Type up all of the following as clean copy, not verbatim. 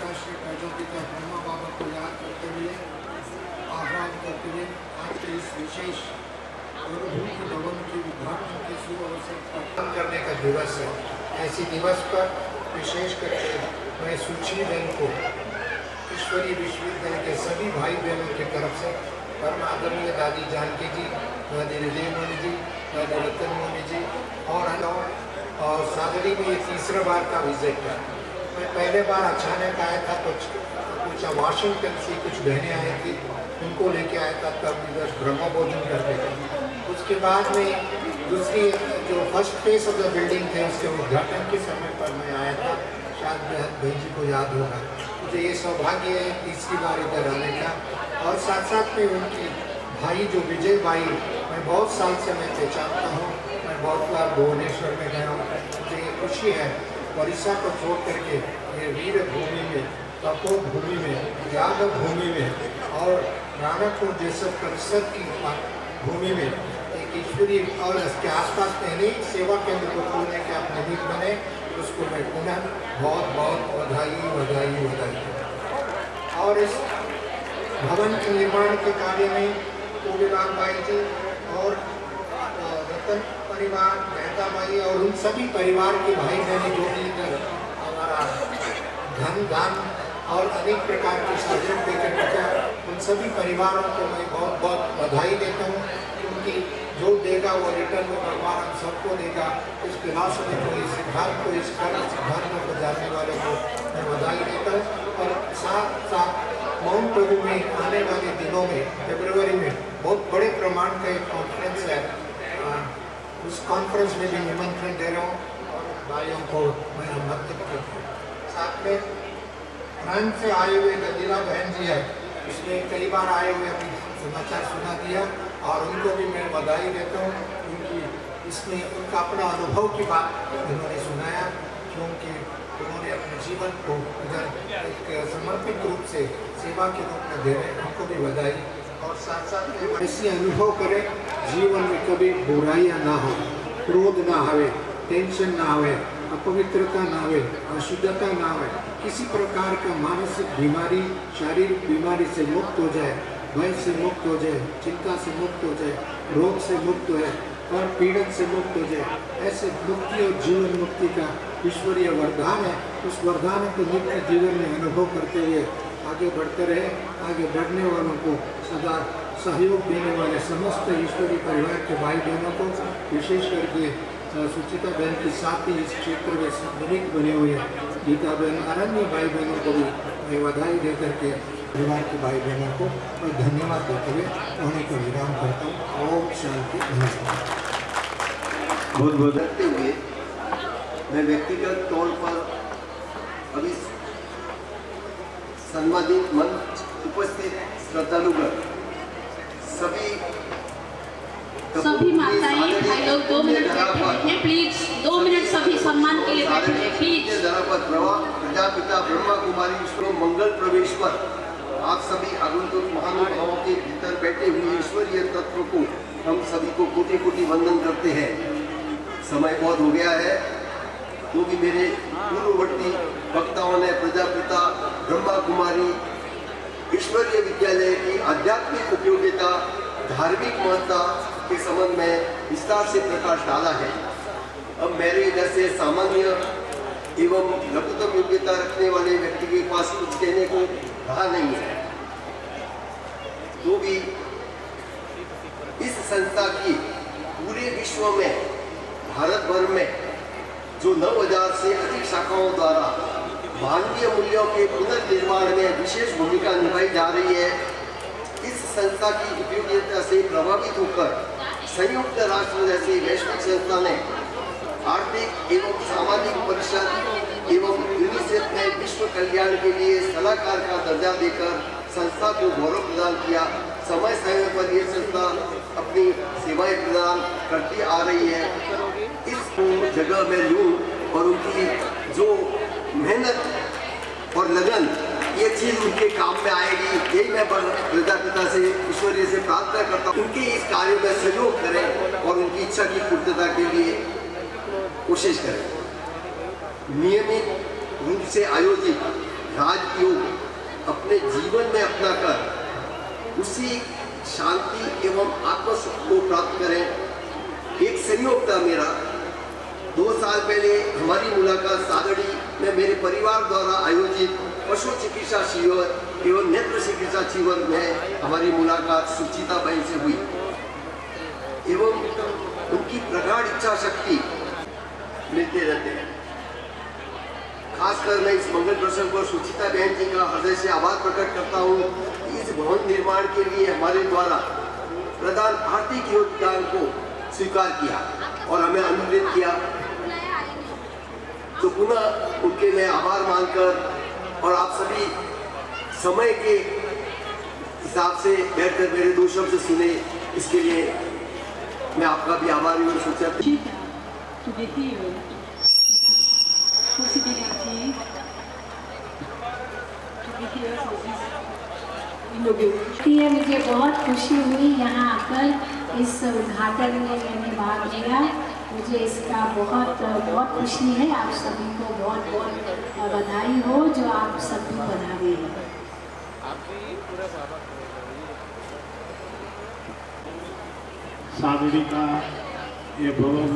पिता श्री प्रजापिता ब्रह्मा बाबा को याद करते हुए आह्वान करते हुए आज के इस विशेष गुरुभूमि भवन की उद्घाटन के शुभ अवसर पर करने का दिवस है। ऐसी दिवस पर विशेष करके मैं सुची बहन को ईश्वरीय विश्वविद्यालय के सभी भाई बहनों की तरफ से परम आदरणीय दादी जानकी जी, दादी विजय मोनी जी, दादी रतन मोनी जी और सादड़ी में ये तीसरा बार का विजिट है। मैं पहले बार अचानक आया था तो कुछ वाशिंगटन से कुछ बहनें आई थी, उनको लेके आया था, तब इधर ब्रह्म भोजन करते थे। उसके बाद में दूसरी जो first face of the building थे उसके उद्घाटन के समय पर मैं आया था, शायद बहन जी को याद होगा। मुझे ये सौभाग्य है तीसरी बार इधर आने का। और साथ साथ में उनकी भाई जो विजय भाई, मैं बहुत साल से मैं पहचानता हूँ, मैं बहुत बार भुवनेश्वर में गया हूँ। मुझे ये खुशी है उड़ीसा को छोड़ करके ये वीर भूमि में, तपोध भूमि में, यादव भूमि में और राणापुर जैसे परिषद की भूमि में एक ईश्वरीय और इसके आसपास पहले सेवा केंद्र को खोलने के आप नजीक बने, उसको मैं पुनः बहुत बहुत बधाई। और इस भवन के निर्माण के कार्य में पूर्णलाल भाई जी और रतन परिवार, मेहता भाई और उन सभी परिवार के भाई बहन जो भी इधर हमारा धन दान और अनेक प्रकार के साधन देकर बचा, उन सभी परिवारों को मैं बहुत बहुत बधाई देता हूँ, क्योंकि जो देगा वो रिटर्न में भगवान हम सबको देगा। इस फिलॉसफी को, इस सिद्धांत को, इस कर्म सिद्धांतों को जानने वाले को मैं बधाई देता हूँ। और साथ साथ माउंट आबू में आने वाले दिनों में फरवरी में बहुत बड़े प्रमाण का एक कॉन्फ्रेंस है, उस कॉन्फ्रेंस में भी निमंत्रण दे रहा हूँ और भाइयों को मैं आमंत्रित करता हूँ। साथ में फ्रांस से आए हुए गदिला बहन जी है, इसमें कई बार आए हुए अभी समाचार सुना दिया और उनको भी मैं बधाई देता हूँ। उनकी इसमें उनका अपना अनुभव की बात उन्होंने सुनाया, क्योंकि उन्होंने अपने जीवन को इधर एक समर्पित रूप से सेवा के रूप में दे रहे हैं, उनको भी बधाई। और साथ साथ में ऐसी अनुभव करें जीवन में कभी बुराइयाँ ना हो, क्रोध ना आवे, टेंशन ना आवे, अपवित्रता ना आवे, अशुद्धता ना आवे, किसी प्रकार का मानसिक बीमारी, शारीरिक बीमारी से मुक्त हो जाए, भय से मुक्त हो जाए, चिंता से मुक्त हो जाए, रोग से मुक्त हो जाए और पीड़न से मुक्त हो जाए। ऐसे मुक्ति और जीवन मुक्ति का ईश्वरीय वरदान है। उस वरदान को नित्य जीवन में अनुभव करते हुए आगे बढ़ते रहे। आगे बढ़ने वालों को सदा सहयोग देने वाले समस्त ईश्वरीय परिवार के भाई बहनों को, विशेष करके सुचिता बहन के साथ ही इस क्षेत्र में संबंधित बने हुए गीता बहन, अरण्य भाई बहनों को भी मैं बधाई दे करके परिवार के भाई बहनों को मैं धन्यवाद देते हुए उन्हें को विराम करता हूँ। ओम शांति। बहुत बहुत करते हुए मैं व्यक्तिगत तौर पर अभी सम्मानित मंच उपस्थित श्रद्धालुगण सभी माताएं भाई लोग 2 मिनट बैठे हैं, प्लीज 2 मिनट सभी सम्मान के लिए बैठे हैं, प्लीज। प्रजापिता ब्रह्मा कुमारी ईश्वर मंगल प्रवेश पर आप सभी आगंतुक महानुभावों के भीतर बैठे हुए ईश्वरीय तत्व को हम सभी को कोटि कोटि वंदन करते हैं। समय बहुत हो गया है, तो भी मेरे पूर्ववर्ती वक्ताओं ने प्रजापिता ब्रह्मा कुमारी ईश्वरीय विद्यालय की आध्यात्मिक उपयोगिता, धार्मिक महत्ता के संबंध में विस्तार से प्रकाश डाला है। अब मेरे इधर से सामान्य एवं लघुतम योग्यता रखने वाले व्यक्ति के पास कुछ कहने को रहा नहीं है, तो भी इस संस्था की पूरे विश्व में, भारत भर में जो 9000 से अधिक शाखाओं द्वारा मानवीय मूल्यों के पुनर्निर्माण में विशेष भूमिका निभाई जा रही है, इस संस्था की उपयोगिता से प्रभावित होकर संयुक्त राष्ट्र जैसी वैश्विक संस्था ने आर्थिक एवं सामाजिक परिषद एवं यूनिसेफ ने विश्व कल्याण के लिए सलाहकार का दर्जा देकर संस्था को गौरव प्रदान किया। समय समय पर यह संस्था अपनी सेवाएं प्रदान करती आ रही है। इस जगह में लूँ और उनकी जो मेहनत और लगन, ये चीज उनके काम में आएगी, यही मैं प्रजापिता से, ईश्वरीय से प्रार्थना करता हूँ। उनके इस कार्य में सहयोग करें और उनकी इच्छा की पूर्तता के लिए कोशिश करें। नियमित रूप से आयोजित राजयोग अपने जीवन में अपनाकर उसी शांति एवं आत्मसुख को प्राप्त करें। एक संयोग था मेरा, 2 साल पहले हमारी मुलाकात सागड़ी में मेरे परिवार द्वारा आयोजित पशु चिकित्सा शिविर एवं नेत्र चिकित्सा शिविर में हमारी मुलाकात सुचिता बहन से हुई एवं उनकी प्रगाढ़ इच्छा शक्ति मिलते रहते हैं। खासकर मैं इस मंगल प्रसंग पर सुचिता बहन जी का हृदय से आभार प्रकट करता हूँ कि इस भवन निर्माण के लिए हमारे द्वारा प्रदान आर्थिक योगदान को स्वीकार किया और हमें अनुमोदित किया। तो पुनः उनके मैं आभार मानकर और आप सभी समय के हिसाब से बैठकर मेरे 2 शब्द सुने, इसके लिए मैं आपका भी आभारी हूँ। मुझे बहुत खुशी हुई यहाँ आकर इस उद्घाटन में मैंने भाग लिया। मुझे इसका बहुत बहुत खुशी है। आप सभी को बहुत बहुत बधाई हो जो आप सभी बना रहे हैं। सागड़ी का ये भवन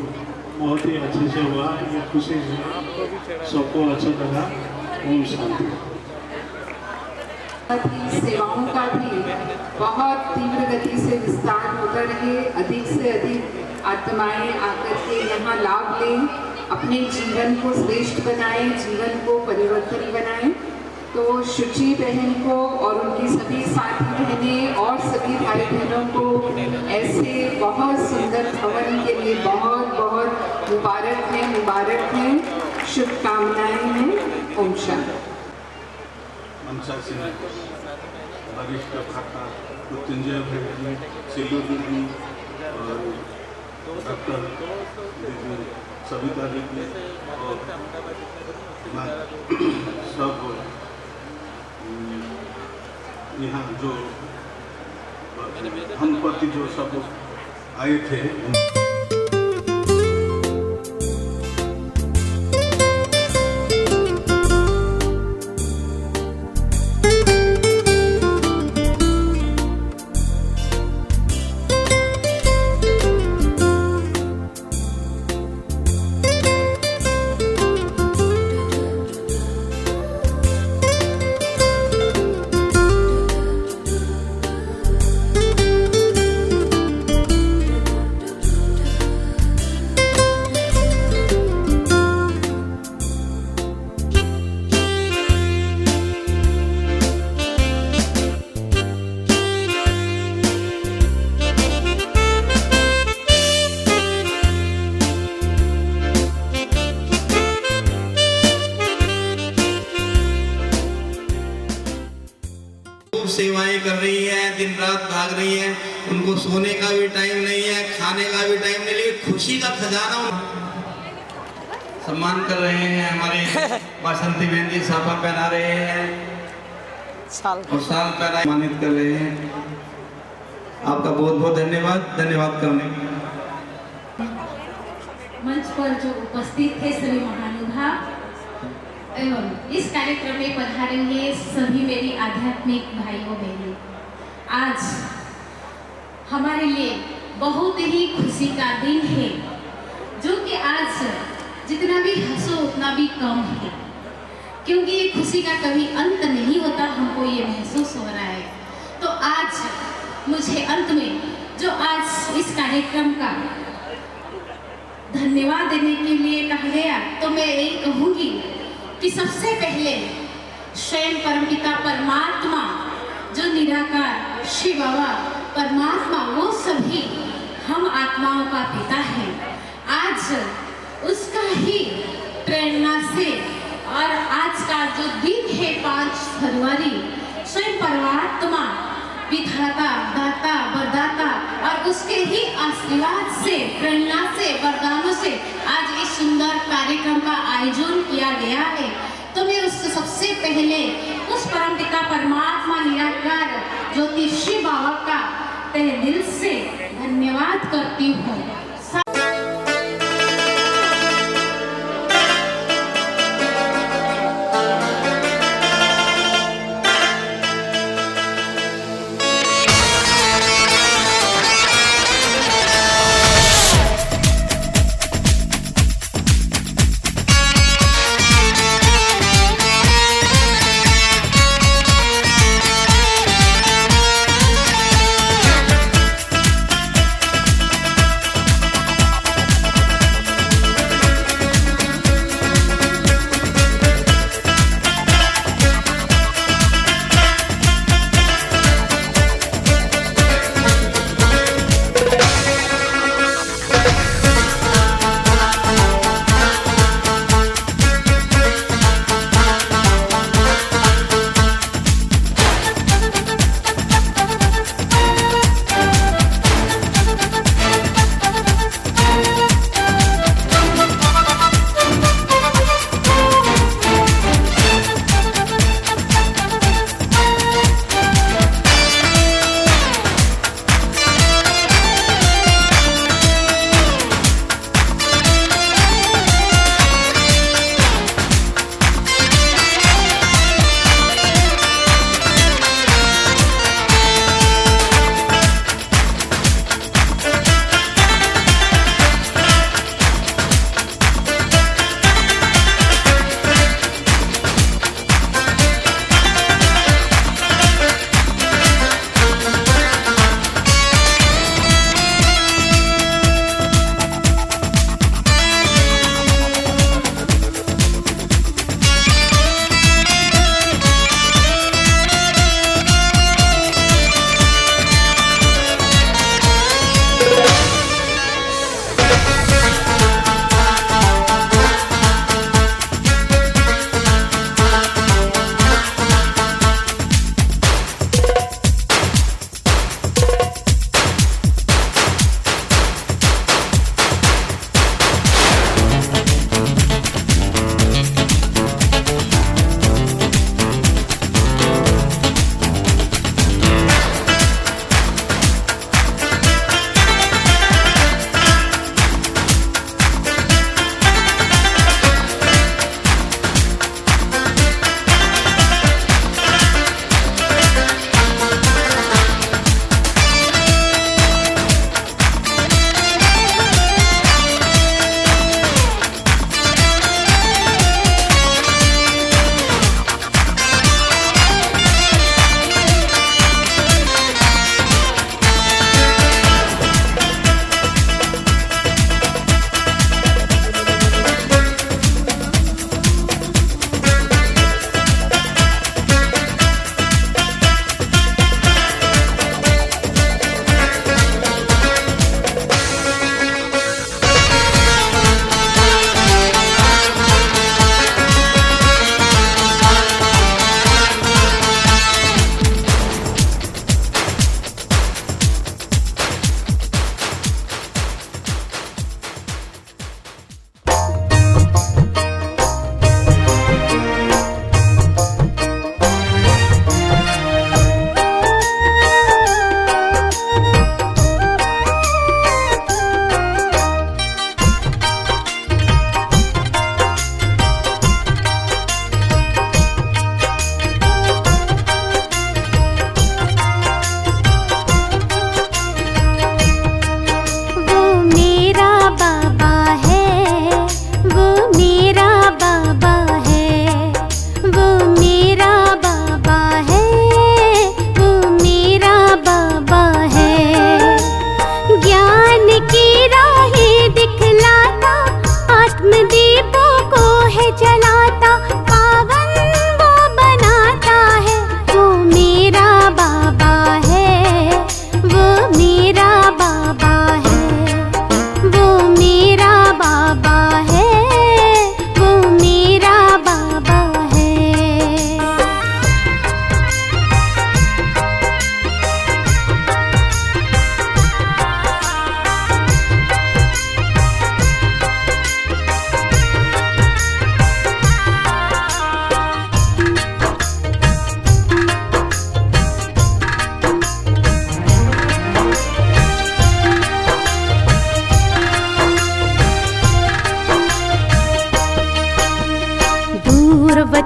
बहुत ही अच्छे से हुआ, ये खुशी से सबको अच्छा लगा। ओम शांति। सेवाओं का भी बहुत तीव्र गति से विस्तार होता रहे, अधिक से अधिक आत्माएं आकर के यहाँ लाभ लें, अपने जीवन को श्रेष्ठ बनाएं, जीवन को परिवर्तन बनाएं। तो शुचि बहन को और उनकी सभी साथी बहनें और सभी भाई बहनों को ऐसे बहुत सुंदर भवन के लिए बहुत बहुत मुबारक है, शुभकामनाएं हैं। ओम शांति। मनसा सिंह, वरिष्ठ खाता मृत्युंजय भैया, सिल्लू दीदी और डॉक्टर दीदी, सविता दीदी और सब यहाँ जो हम प्रति जो सब आए थे। सेवाएं कर रही है, दिन रात भाग रही है, उनको सोने का भी टाइम नहीं है, खाने का भी टाइम नहीं, लेकिन खुशी का खजाना सम्मान कर रहे हैं। हमारे वासंती बहन जी साफा पहना रहे हैं और साल पहना सम्मानित कर रहे हैं। आपका बहुत बहुत धन्यवाद करने। मंच पर जो उपस्थित थे सभी महानुभाव एवं इस कार्यक्रम में पधारे हुए सभी मेरी आध्यात्मिक भाइयों बहनों, आज हमारे लिए बहुत ही खुशी का दिन है, जो कि आज जितना भी हंसो उतना भी कम है, क्योंकि ये खुशी का कभी अंत नहीं होता। हमको ये महसूस हो रहा है। तो आज मुझे अंत में जो आज इस कार्यक्रम का धन्यवाद देने के लिए कहा गया, तो मैं यही कहूँगी कि सबसे पहले स्वयं परमपिता परमात्मा जो निराकार शिव बाबा परमात्मा, वो सभी हम आत्माओं का पिता है। आज उसका ही प्रेरणा से और आज का जो दिन है 5 फरवरी, स्वयं परमात्मा विधाता, दाता, वरदाता और उसके ही आशीर्वाद से, प्रेरणा से, वरदानों से आज इस सुंदर कार्यक्रम का आयोजन किया गया है। तो मैं उससे सबसे पहले उस परमपिता परमात्मा निराकार ज्योति शिव बाबा का तहे दिल से धन्यवाद करती हूँ।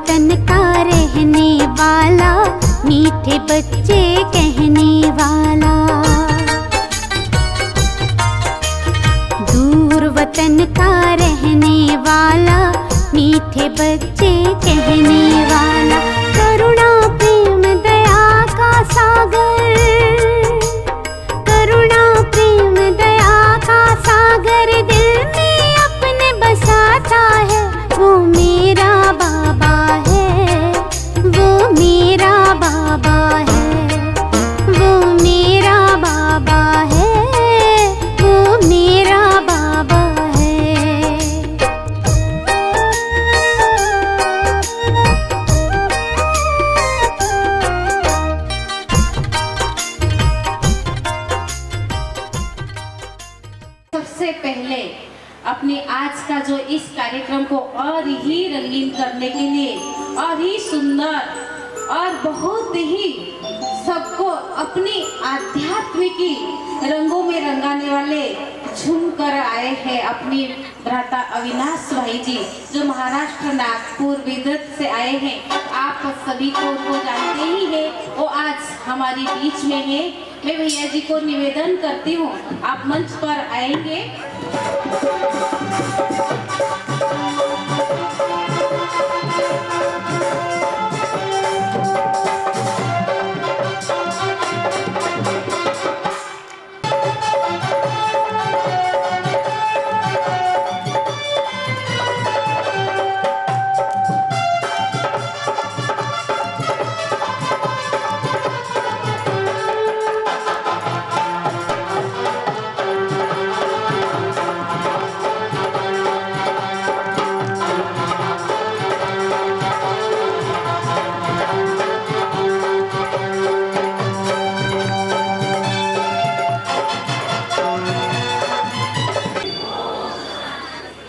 वतन का रहने वाला, मीठे बच्चे कहने वाला। दूर वतन का रहने वाला, मीठे बच्चे कहने वाला। करुणा प्रेम दया का सागर, करुणा प्रेम दया का सागर दिल में अपने बसाता है। वो मेरा बाबा है, वो मेरा बाबा है, वो मेरा बाबा है, वो मेरा बाबा है। सबसे पहले अपने आज का जो इस कार्यक्रम को और ही रंगीन करने के लिए और ही सुंदर और बहुत ही सबको अपनी आध्यात्मिकी रंगों में रंगाने वाले झूम कर आए हैं अपनी भ्राता अविनाश भाई जी, जो महाराष्ट्र नागपुर विदर्भ से आए हैं। आप सभी को उनको जानते ही हैं, वो आज हमारे बीच में है। मैं भैया जी को निवेदन करती हूँ, आप मंच पर आएंगे।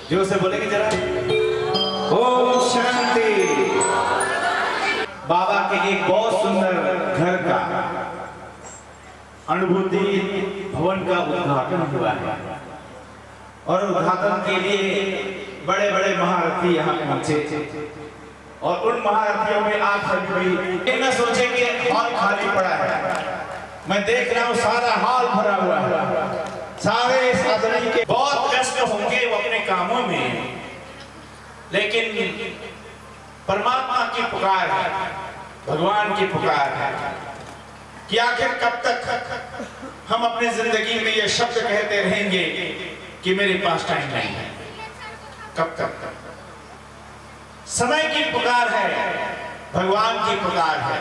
जो से बोलेंगे जरा, ओम शांति। बाबा के एक बहुत सुंदर घर का अनुभूति भवन का उद्घाटन हुआ है और उद्घाटन के लिए बड़े बड़े महारथी यहाँ पहुंचे और उन महारथियों में आप सभी भी न सोचे कि हॉल खाली पड़ा है। मैं देख रहा हूँ सारा हॉल भरा हुआ है। सारे साधन के बहुत व्यस्त होंगे वो अपने कामों में, लेकिन परमात्मा की पुकार है, भगवान की पुकार है कि आखिर कब तक हम अपनी जिंदगी में ये शब्द कहते रहेंगे कि मेरे पास टाइम नहीं है। कब तक? समय की पुकार है, भगवान की पुकार है।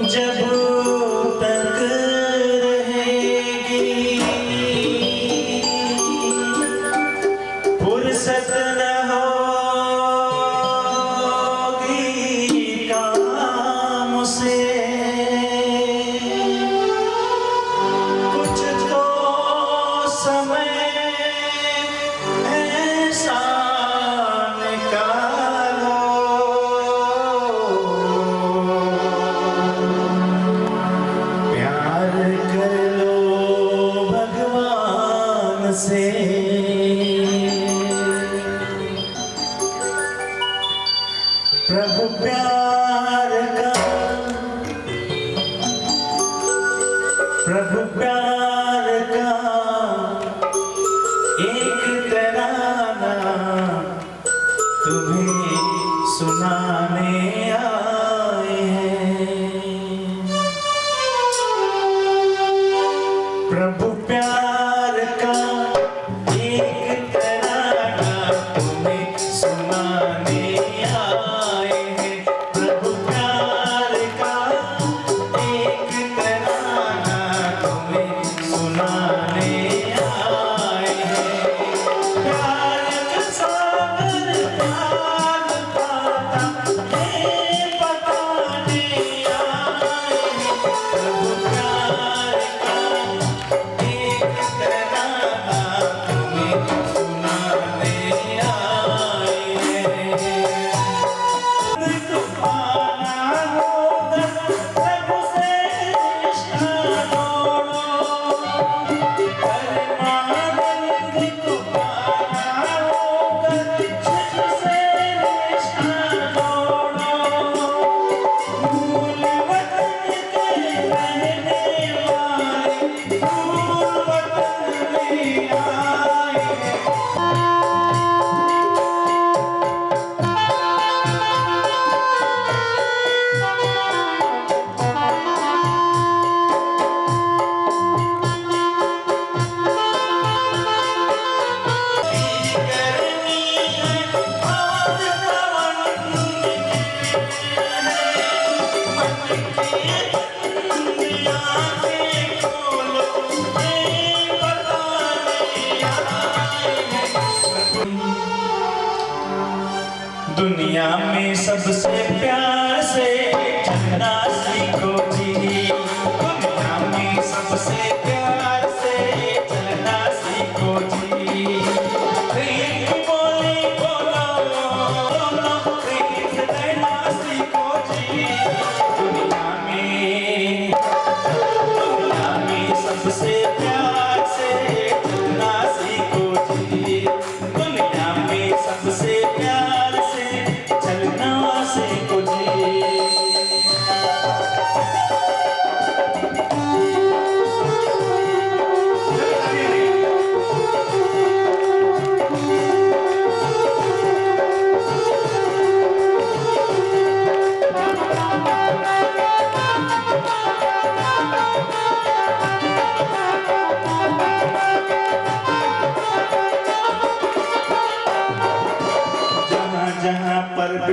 जब तक रहेगी फुर्सत न होगी काम से, कुछ तो समय ऐसा निकालो से। प्रभु प्यार का, प्रभु प्यार का एक तराना तुम्हें सुनाने आए हैं। प्रभु प्यार का एक तराना तुम्हें सुनाने आए हैं। प्रभु प्यार का एक तराना तुम्हें सुनाने आए हैं। प्यार का सागर प्यार पाता ये बताने आए हैं। प्रभु प्यार का एक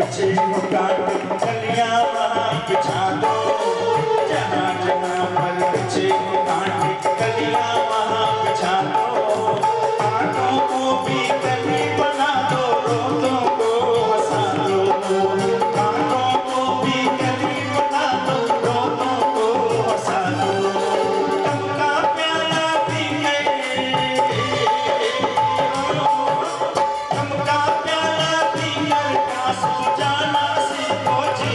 बच्चे को काट कलियां वहाँ बिछा दो, जहाँ जहाँ पर बच्चे को काट कलियां वहाँ बिछा दो, कांटों को भी कली बना दो, रोतों को हंसा दो, कांटों को भी कली बना दो, रोतों को हंसा दो, कब का प्याला पी गए, कब का प्याला पी कर प्यास बुझाना सीखो जी,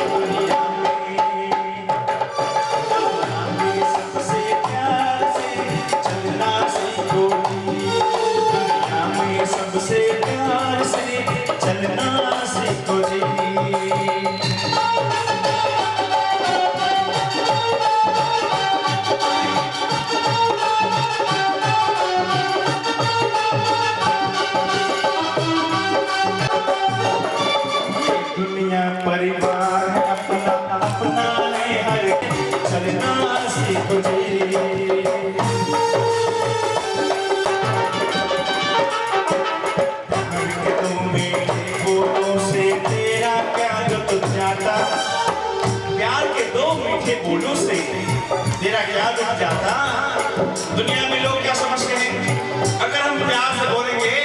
दुनिया में सबसे प्यार से चलना सीखो जी, दुनिया में सबसे प्यार से चलना सीखो जी। दुनिया परिवार है अपना अपना है हर चलना सीखो जी। प्यार के दो मीठे बोलों से तेरा क्या लुत्फ जाता, प्यार के दो मीठे बोलों से तेरा क्या लुत्फ जाता। दुनिया में लोग क्या समझते हैं, अगर हम प्यार से बोलेंगे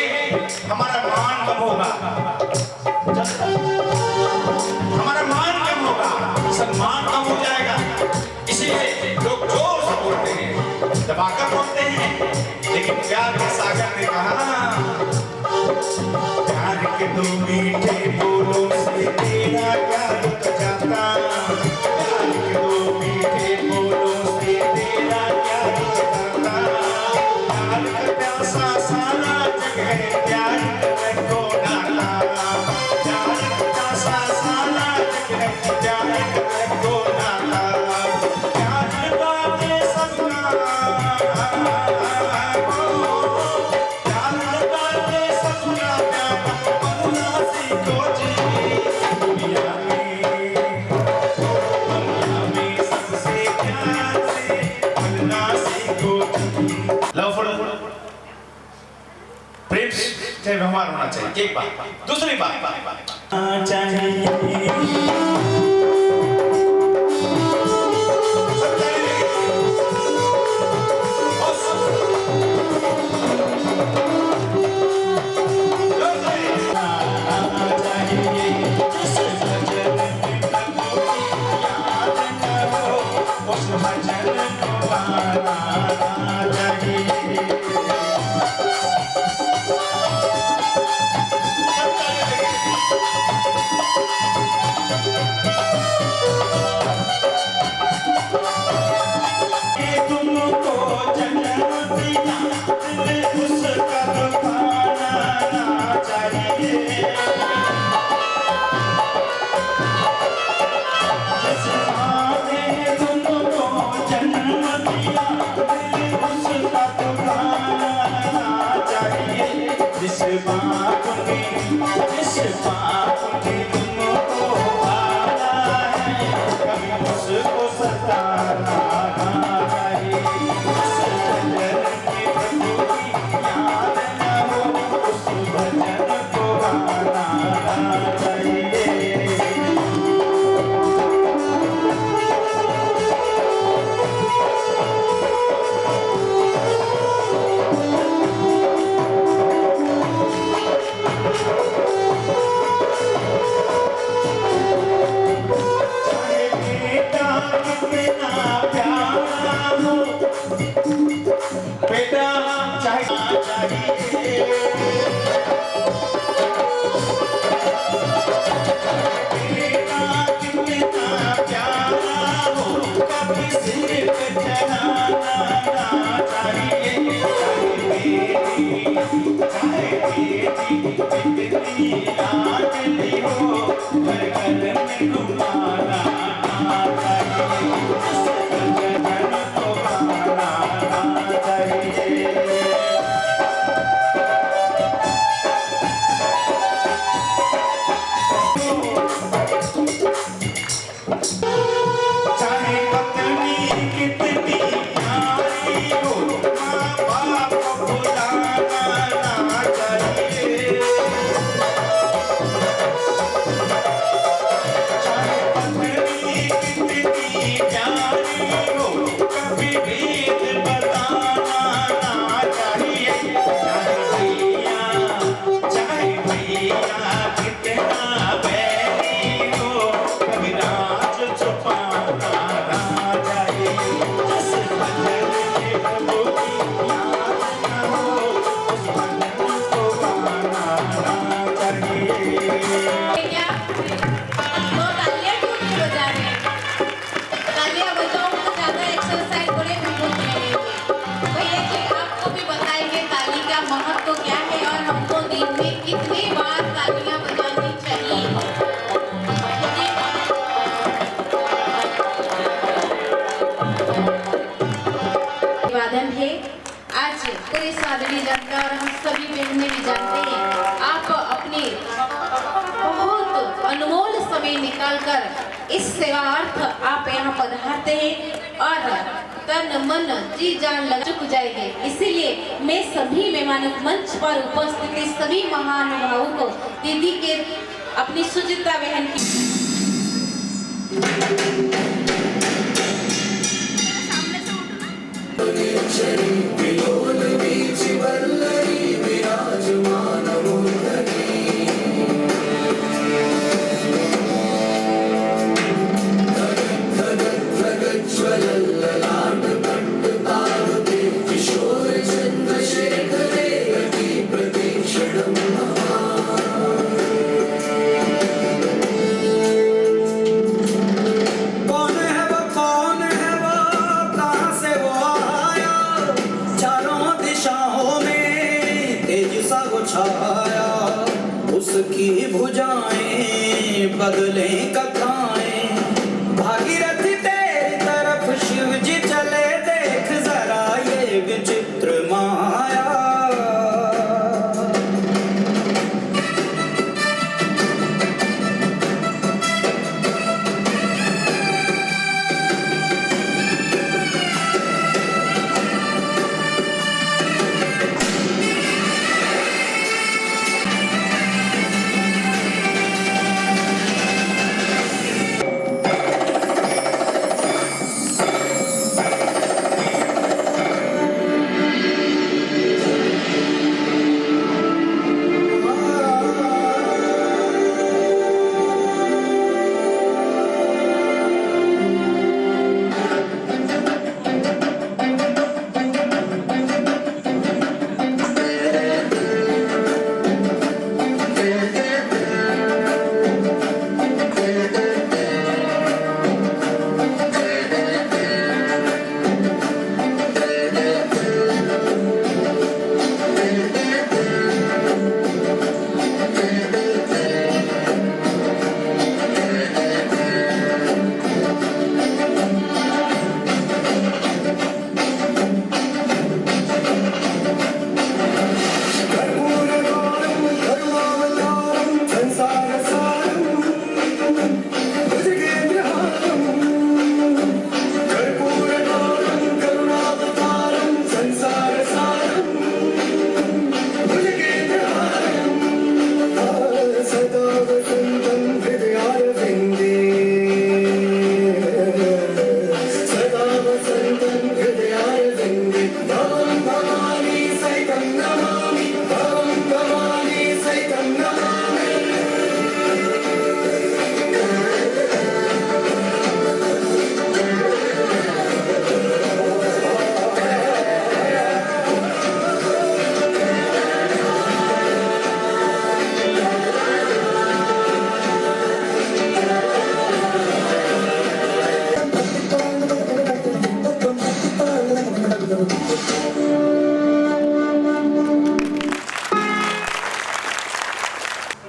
हमारा मान कम होगा, हमारा मान कम होगा, सम्मान कम हो जाएगा, इसीलिए लोग जोर से बोलते हैं, दबाकर बोलते हैं। लेकिन प्यार के सागर ने कहा, प्यार के दो मीठे बोलों से तेरा क्या लुत्फ जाता, प्यार के दो मीठे बोलों से तेरा क्या लुत्फ जाता, प्यार का प्यासा सारा जग है, प्यार को डाला, प्यार का प्यासा सारा जग है, प्यार को डाला, प्यार बातें सबका, प्यार बातें सबका, अपना सीखो जी, दुनिया में सबसे प्यार से अपना सीखो जी। लव फॉर प्रेम से व्यवहार होना चाहिए, एक बात। दूसरी बात चाहिए आज पूरे साधवी जनता और हम सभी बहनें भी जानते हैं, आप अपने बहुत अनमोल समय निकालकर इस सेवार्थ आप यहाँ पधारते हैं और तन मन जी जान लग चुक जाएंगे। इसीलिए मैं सभी मेहमानों मंच पर उपस्थित सभी महानुभावों को दीदी के अपनी सुचित्रा बहन की उसकी भुजाएं बदले कथाएं, भागीरथ तेरी तरफ शिव जी चले, देख जरा ये विचित्र माया।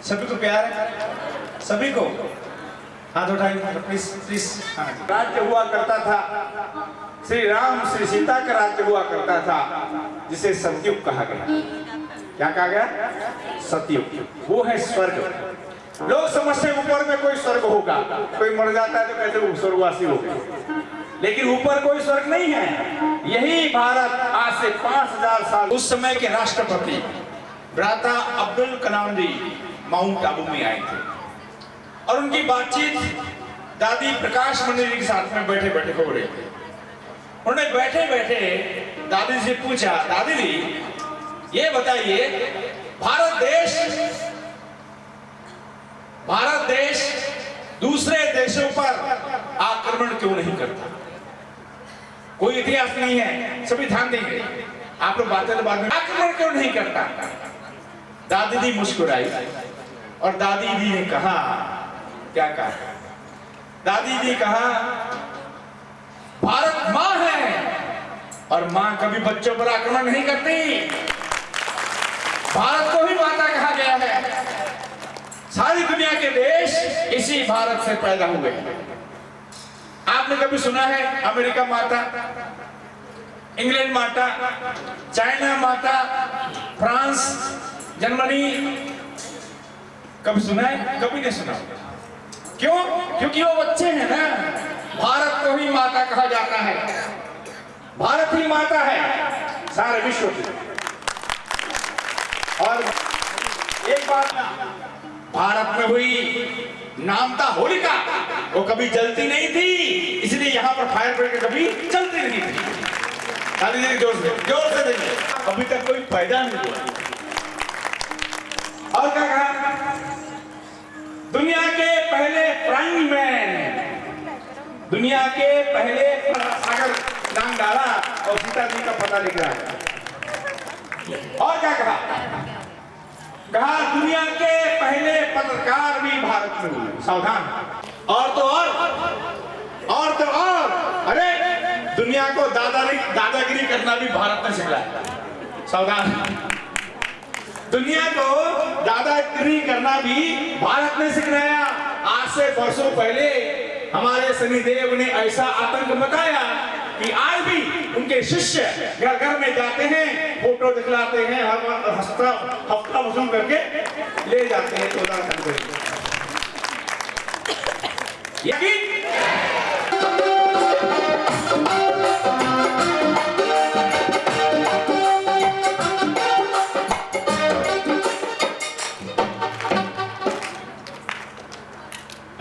सभी को प्यार है, सभी को हाथ उठाइए प्लीज प्लीज। राज्य हुआ करता था, श्री राम श्री सीता का राज्य हुआ करता था, जिसे सतयुग कहा गया। क्या कहा गया? सतयुग। वो है स्वर्ग। लोग समझते हैं ऊपर में कोई स्वर्ग होगा, कोई मर जाता है तो कहते हैं स्वर्गवासी हो गए, लेकिन ऊपर कोई स्वर्ग नहीं है। यही भारत आज से 5000 साल उस समय के राष्ट्रपति भ्राता अब्दुल कलाम जी माउंट आबू में आए थे और उनकी बातचीत दादी प्रकाश मणि जी के साथ में बैठे बैठे हो रही थी। उन्होंने बैठे बैठे दादी से पूछा, दादी जी ये बताइए भारत देश दूसरे देशों पर आक्रमण क्यों नहीं करता? कोई इतिहास नहीं है, सभी ध्यान देंगे आप लोग बातें तो बाद में। आक्रमण क्यों नहीं करता? दादी जी मुस्कुराई और दादी जी ने कहा, क्या कहा? दादी जी कहा, भारत मां है और मां कभी बच्चों पर आक्रमण नहीं करती। भारत को ही माता कहा गया है। सारी दुनिया के देश इसी भारत से पैदा हुए। आपने कभी सुना है अमेरिका माता? इंग्लैंड माता, चाइना माता, फ्रांस, जर्मनी, कभी सुना है? कभी नहीं सुना। क्यों? क्योंकि वो बच्चे हैं ना। भारत को ही माता कहा जाता है, भारत ही माता है सारे विश्व की। और एक बात, भारत में हुई नाम था होलिका, वो कभी जलती नहीं थी, इसलिए यहाँ पर फायर ब्रिगेड कभी चलती नहीं थी। ताली देंगे जोर से देंगे। अभी तक कोई फायदा नहीं हुआ। और क्या कहा? दुनिया के पहले प्राइम मैन, दुनिया के पहले सागर नाम डाला और सीता जी का पता लिख रहा है। और क्या कहा? कहा दुनिया के पहले पत्रकार भी भारत में हुए। सावधान। और तो और अरे दुनिया को दादागिरी करना भी भारत ने सिखाया। सावधान। दुनिया को दादागिरी करना भी भारत ने सिखाया। आज से वर्षों पहले हमारे शनिदेव ने ऐसा आतंक मचाया कि आज भी उनके शिष्य घर घर में जाते हैं, फोटो दिखलाते हैं, हर हफ्ता वसूल करके ले जाते हैं 14 फरवरी। यकीन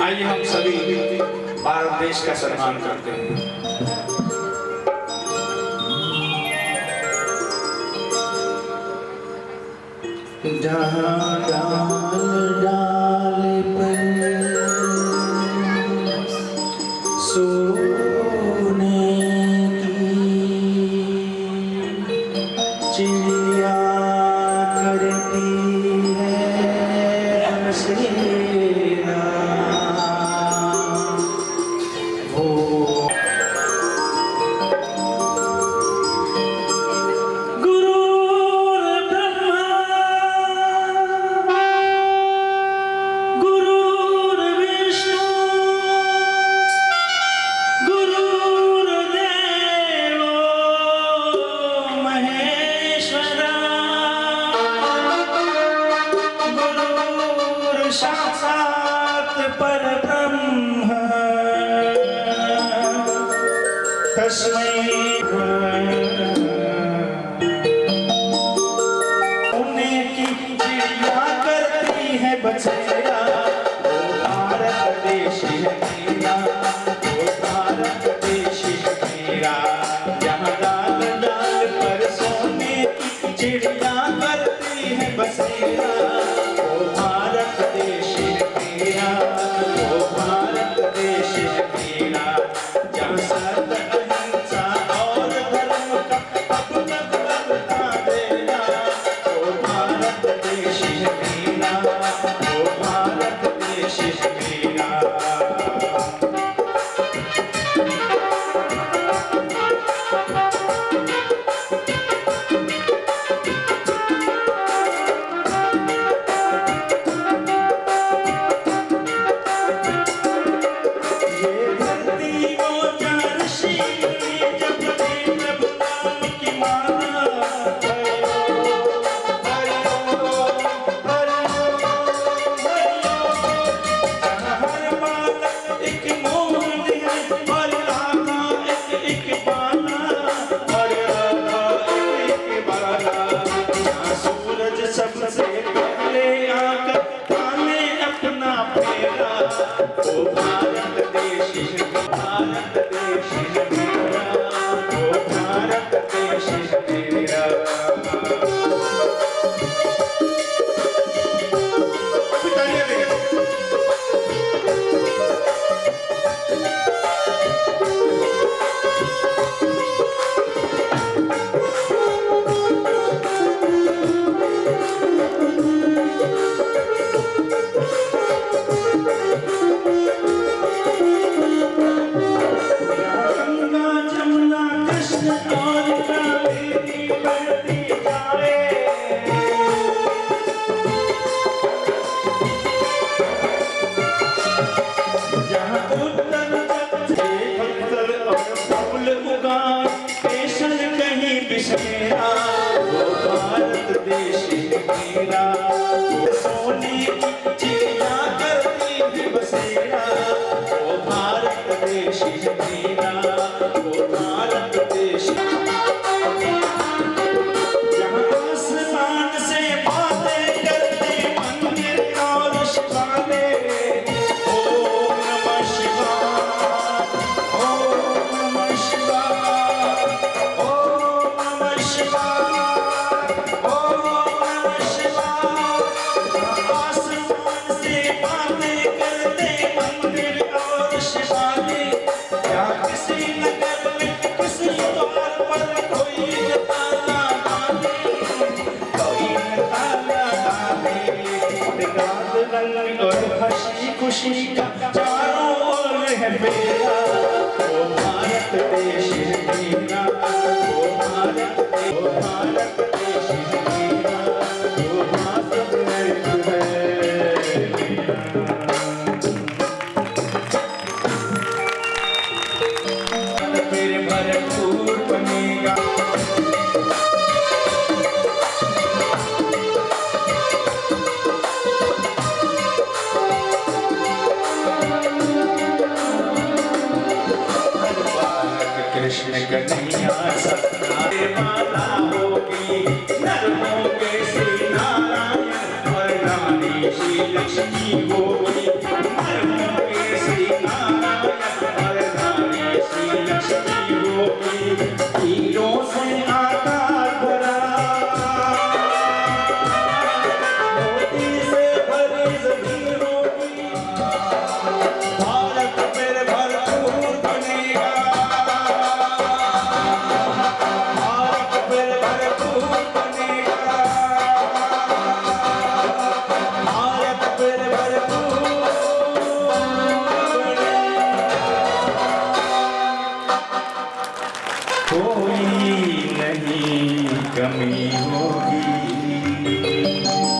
आइए हम सभी भारत देश का सम्मान करते हैं। जहाँ डाल डाल पर सोने की चिड़िया करती है बसेरा, वो साक्षात परब्रह्म तस्मै सोने की चिड़िया करती है बसेरा, वो भारत देश है मेरा, वो भारत देश है मेरा। जहाँ डाल डाल पर सोने की चिड़िया करती है बसेरा, वो भारत देश है मेरा, वो भारत देश है मेरा। जहाँ सत्य अहिंसा और धर्म का अब तक बता देना, वो भारत देश है मेरा, वो भारत देश है मेरा। सबसे पहले आकर पाने अपना फेरा, वो भारत देश है, भारत देश है मेरा, वो भारत देश है मेरा। वो भारत देश जहाँ आसमान से बातें करते मंदिर और शिवालय। ओम नमः शिवाय, ओम नमः शिवाय, ओम नमः शिवाय, ओम नमः शिवाय। आसमान से बातें करते मंदिर और शिवालय। क्या किसी नगर में किसी द्वार पर कोई न ताला डाले, कोई न ताला डाले। रात रंग और हंसी खुशी का चारों ओर है मेरा। ओ भारत देश है मेरा, ओ भारत देश, ओ भारत देश है मेरा, ओ भारत देश है मेरा। फिर भरपूर बनेगा। कृष्ण कन्हैया सत्य माता होगी, नर होंगे श्री नारायण और नारी श्री लक्ष्मी होगी। नर होंगे श्री नारायण और नारी श्री लक्ष्मी होगी। तीरों से आकार भरा, मोती से भरी जमीन होगी। भारत फिर भरपूर बनेगा, भारत फिर भरपूर बनेगा, भारत फिर भरपूर बनेगा। कोई नहीं कमी होगी।